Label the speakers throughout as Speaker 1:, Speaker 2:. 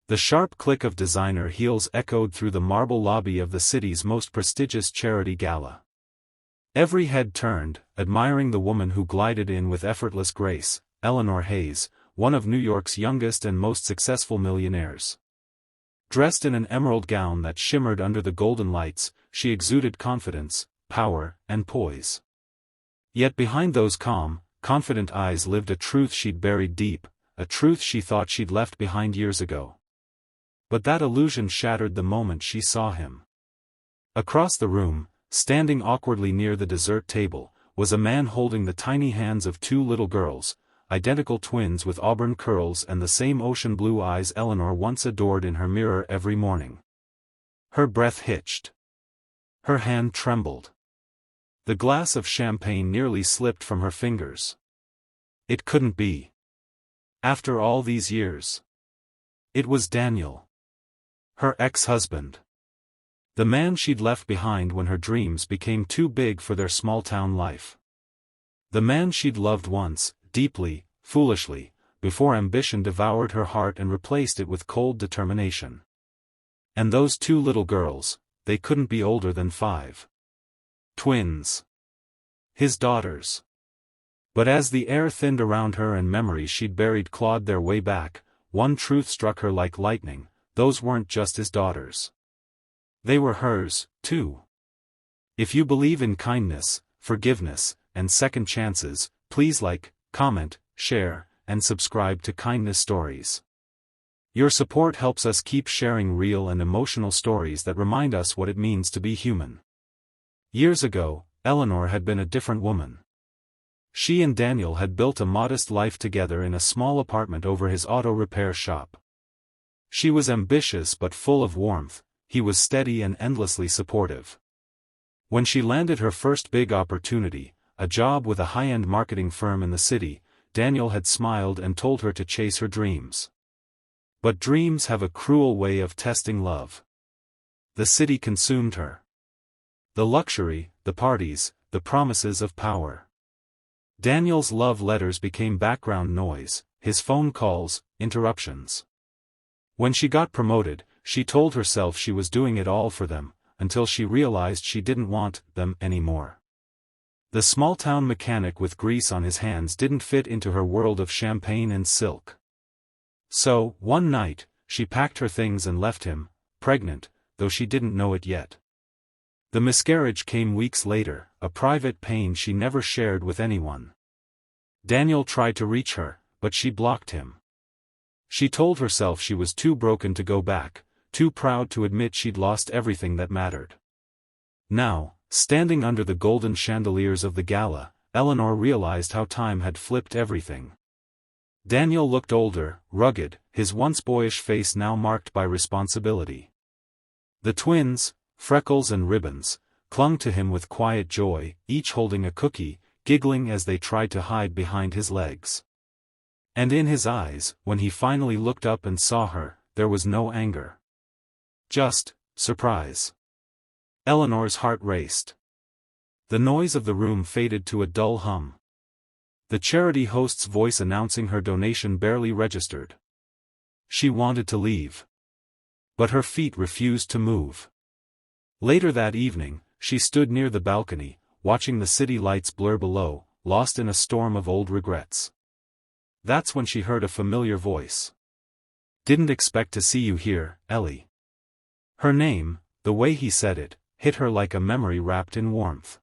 Speaker 1: The sharp click of designer heels echoed through the marble lobby of the city's most prestigious charity gala. Every head turned, admiring the woman who glided in with effortless grace, Eleanor Hayes, one of New York's youngest and most successful millionaires. Dressed in an emerald gown that shimmered under the golden lights, she exuded confidence, power, and poise. Yet behind those calm, confident eyes lived a truth she'd buried deep, a truth she thought she'd left behind years ago. But that illusion shattered the moment she saw him. Across the room, standing awkwardly near the dessert table, was a man holding the tiny hands of two little girls, identical twins with auburn curls and the same ocean blue eyes Eleanor once adored in her mirror every morning. Her breath hitched. Her hand trembled. The glass of champagne nearly slipped from her fingers. It couldn't be. After all these years. It was Daniel. Her ex-husband. The man she'd left behind when her dreams became too big for their small-town life. The man she'd loved once, deeply, foolishly, before ambition devoured her heart and replaced it with cold determination. And those two little girls, they couldn't be older than 5. Twins. His daughters. But as the air thinned around her and memories she'd buried clawed their way back, one truth struck her like lightning: those weren't just his daughters. They were hers, too. If you believe in kindness, forgiveness, and second chances, please like, comment, share, and subscribe to Kindness Stories. Your support helps us keep sharing real and emotional stories that remind us what it means to be human. Years ago, Eleanor had been a different woman. She and Daniel had built a modest life together in a small apartment over his auto repair shop. She was ambitious but full of warmth, he was steady and endlessly supportive. When she landed her first big opportunity, a job with a high-end marketing firm in the city, Daniel had smiled and told her to chase her dreams. But dreams have a cruel way of testing love. The city consumed her. The luxury, the parties, the promises of power. Daniel's love letters became background noise, his phone calls, interruptions. When she got promoted, she told herself she was doing it all for them, until she realized she didn't want them anymore. The small-town mechanic with grease on his hands didn't fit into her world of champagne and silk. So, one night, she packed her things and left him, pregnant, though she didn't know it yet. The miscarriage came weeks later, a private pain she never shared with anyone. Daniel tried to reach her, but she blocked him. She told herself she was too broken to go back, too proud to admit she'd lost everything that mattered. Now, standing under the golden chandeliers of the gala, Eleanor realized how time had flipped everything. Daniel looked older, rugged, his once boyish face now marked by responsibility. The twins, Freckles and Ribbons, clung to him with quiet joy, each holding a cookie, giggling as they tried to hide behind his legs. And in his eyes, when he finally looked up and saw her, there was no anger. Just surprise. Eleanor's heart raced. The noise of the room faded to a dull hum. The charity host's voice announcing her donation barely registered. She wanted to leave. But her feet refused to move. Later that evening, she stood near the balcony, watching the city lights blur below, lost in a storm of old regrets. That's when she heard a familiar voice. "Didn't expect to see you here, Ellie." Her name, the way he said it, hit her like a memory wrapped in warmth.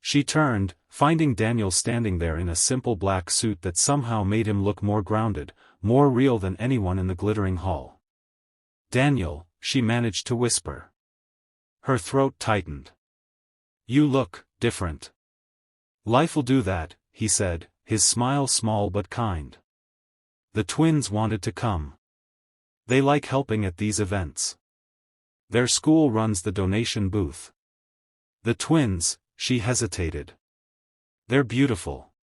Speaker 1: She turned, finding Daniel standing there in a simple black suit that somehow made him look more grounded, more real than anyone in the glittering hall. "Daniel," she managed to whisper. Her throat tightened. "You look different." "Life'll do that," he said, his smile small but kind. The twins wanted to come. They like helping at these events. Their school runs the donation booth. The twins, she hesitated. "They're beautiful.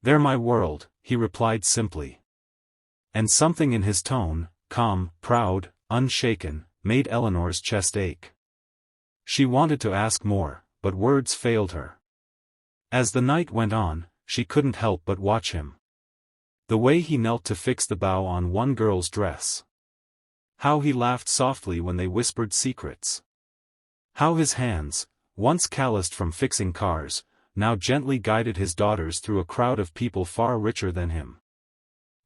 Speaker 1: They're my world," he replied simply. And something in his tone, calm, proud, unshaken, made Eleanor's chest ache. She wanted to ask more, but words failed her. As the night went on, she couldn't help but watch him. The way he knelt to fix the bow on one girl's dress. How he laughed softly when they whispered secrets. How his hands, once calloused from fixing cars, now gently guided his daughters through a crowd of people far richer than him.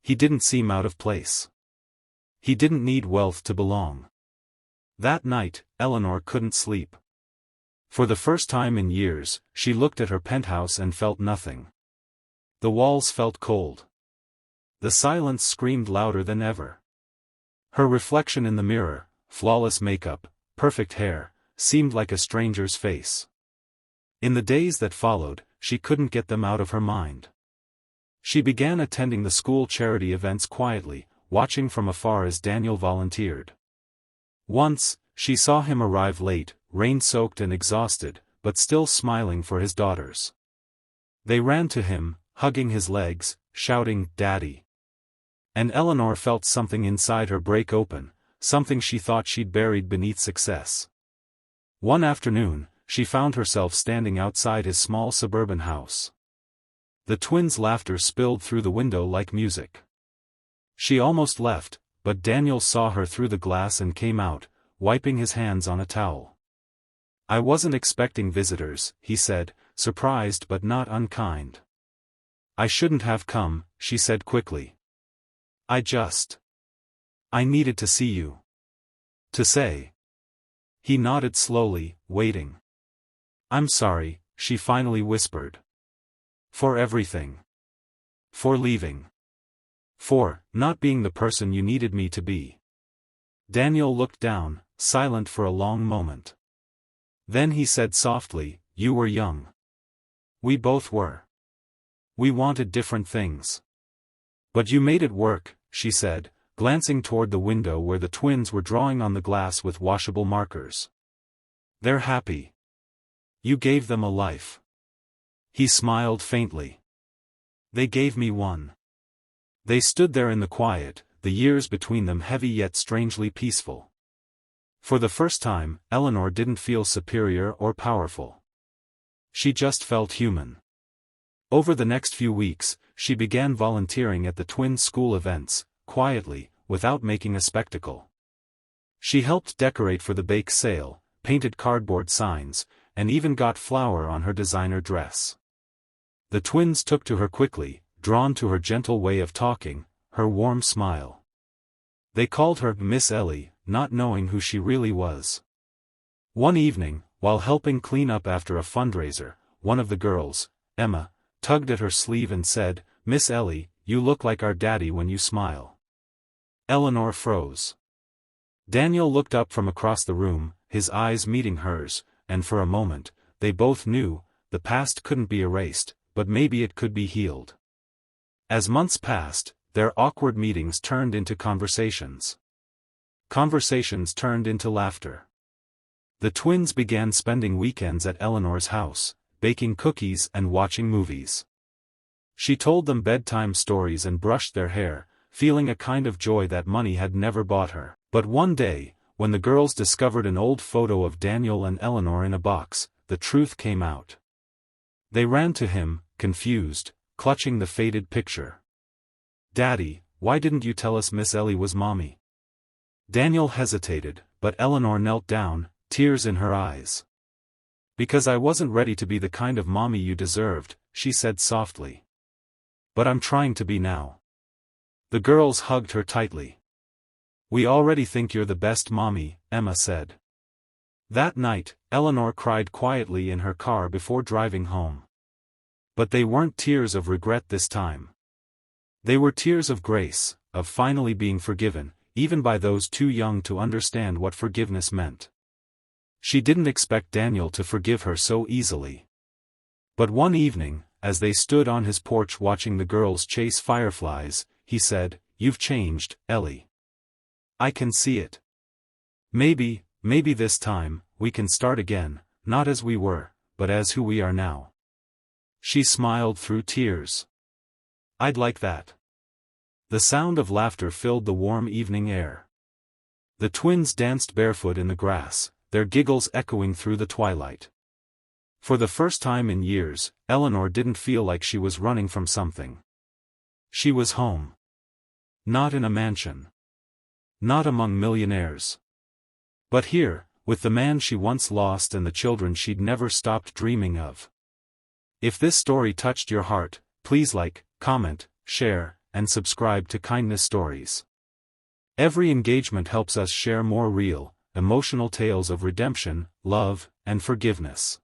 Speaker 1: He didn't seem out of place. He didn't need wealth to belong. That night, Eleanor couldn't sleep. For the first time in years, she looked at her penthouse and felt nothing. The walls felt cold. The silence screamed louder than ever. Her reflection in the mirror, flawless makeup, perfect hair, seemed like a stranger's face. In the days that followed, she couldn't get them out of her mind. She began attending the school charity events quietly, watching from afar as Daniel volunteered. Once, she saw him arrive late, rain-soaked and exhausted, but still smiling for his daughters. They ran to him, hugging his legs, shouting, "Daddy." And Eleanor felt something inside her break open, something she thought she'd buried beneath success. One afternoon, she found herself standing outside his small suburban house. The twins' laughter spilled through the window like music. She almost left, but Daniel saw her through the glass and came out, wiping his hands on a towel. "I wasn't expecting visitors," he said, surprised but not unkind. "I shouldn't have come," she said quickly. I needed to see you." "To say?" He nodded slowly, waiting. "I'm sorry," she finally whispered. "For everything. For leaving. For not being the person you needed me to be." Daniel looked down, silent for a long moment. Then he said softly, "You were young. We both were. We wanted different things. But you made it work," she said, glancing toward the window where the twins were drawing on the glass with washable markers. "They're happy. You gave them a life." He smiled faintly. "They gave me one." They stood there in the quiet, the years between them heavy yet strangely peaceful. For the first time, Eleanor didn't feel superior or powerful. She just felt human. Over the next few weeks, she began volunteering at the twins' school events, quietly, without making a spectacle. She helped decorate for the bake sale, painted cardboard signs, and even got flour on her designer dress. The twins took to her quickly, drawn to her gentle way of talking, her warm smile. They called her Miss Ellie, not knowing who she really was. One evening, while helping clean up after a fundraiser, one of the girls, Emma, tugged at her sleeve and said, "Miss Ellie, you look like our daddy when you smile." Eleanor froze. Daniel looked up from across the room, his eyes meeting hers, and for a moment, they both knew, the past couldn't be erased, but maybe it could be healed. As months passed, their awkward meetings turned into conversations. Conversations turned into laughter. The twins began spending weekends at Eleanor's house, baking cookies and watching movies. She told them bedtime stories and brushed their hair, feeling a kind of joy that money had never bought her. But one day, when the girls discovered an old photo of Daniel and Eleanor in a box, the truth came out. They ran to him, confused, clutching the faded picture. "Daddy, why didn't you tell us Miss Ellie was mommy?" Daniel hesitated, but Eleanor knelt down, tears in her eyes. "Because I wasn't ready to be the kind of mommy you deserved," she said softly. "But I'm trying to be now." The girls hugged her tightly. "We already think you're the best mommy," Emma said. That night, Eleanor cried quietly in her car before driving home. But they weren't tears of regret this time. They were tears of grace, of finally being forgiven, even by those too young to understand what forgiveness meant. She didn't expect Daniel to forgive her so easily. But one evening, as they stood on his porch watching the girls chase fireflies, he said, "You've changed, Ellie. I can see it. Maybe this time, we can start again, not as we were, but as who we are now." She smiled through tears. "I'd like that." The sound of laughter filled the warm evening air. The twins danced barefoot in the grass, their giggles echoing through the twilight. For the first time in years, Eleanor didn't feel like she was running from something. She was home. Not in a mansion. Not among millionaires. But here, with the man she once lost and the children she'd never stopped dreaming of. If this story touched your heart, please like, comment, share, and subscribe to Kindness Stories. Every engagement helps us share more real, emotional tales of redemption, love, and forgiveness.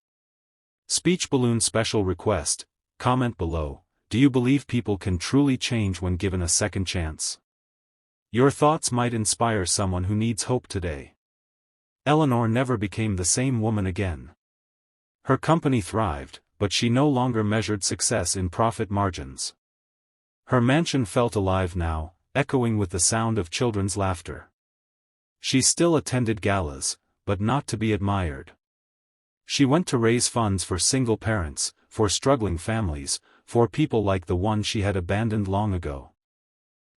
Speaker 1: Speech balloon special request, comment below, do you believe people can truly change when given a second chance? Your thoughts might inspire someone who needs hope today. Eleanor never became the same woman again. Her company thrived, but she no longer measured success in profit margins. Her mansion felt alive now, echoing with the sound of children's laughter. She still attended galas, but not to be admired. She went to raise funds for single parents, for struggling families, for people like the one she had abandoned long ago.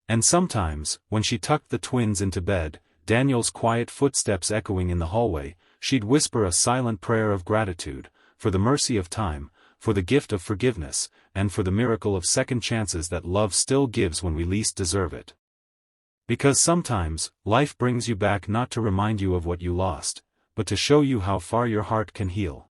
Speaker 1: And sometimes, when she tucked the twins into bed, Daniel's quiet footsteps echoing in the hallway, she'd whisper a silent prayer of gratitude, for the mercy of time, for the gift of forgiveness, and for the miracle of second chances that love still gives when we least deserve it. Because sometimes, life brings you back not to remind you of what you lost, but to show you how far your heart can heal.